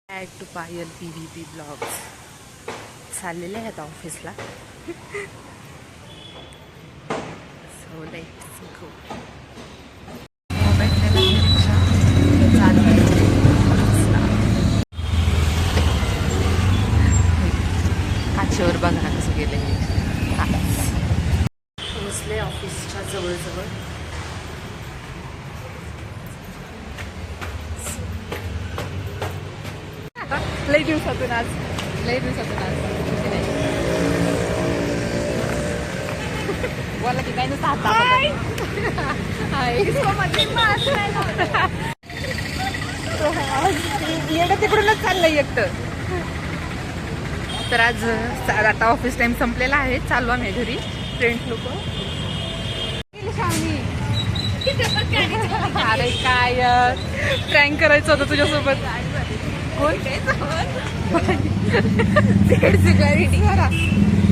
Add to Payal PVP blogs चाललेले आहेत ऑफिसला. So let's go. भेटलेला रिक्षा चालू आहे ऑफिसला. काचेवर बघा कसं गेले. पोचले ऑफिसच्या जवळजवळ. लई दिवसातून आज बोला की काही येणं तिकडूनच चाललंय एकटं. तर आज आता ऑफिस टाइम संपलेला आहे. चालू आम्ही घरी. फ्रेंड्स लोक अरे काय प्रँक करायचं होतं तुझ्यासोबत.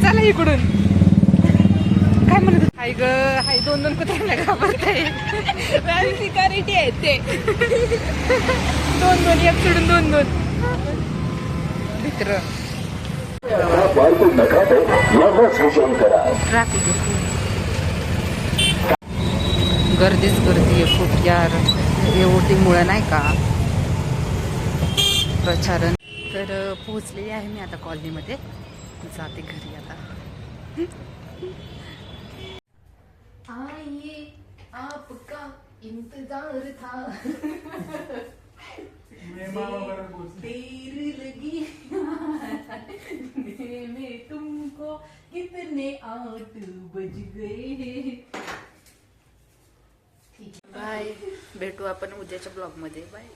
चला इकडून. काय म्हणत हाय ग हाय. दोन कुत्र्यांना घाबरताय. सिक्युरिटी आहे ते. दोन एक सोडून दोन मित्र. ट्रॅफिक गर्दीच गर्दी आहे खूप यार. वोटिंगमुळे नाही का प्रचारण. तर पोहोचलेली आहे मी आता कॉलनीमध्ये. जाते घरी आता. आइए आपका इंतजार था. देर लगी में तुमको कितने 8 बज गए. बाय. भेटू आपण उद्याच्या ब्लॉग मध्ये. बाय.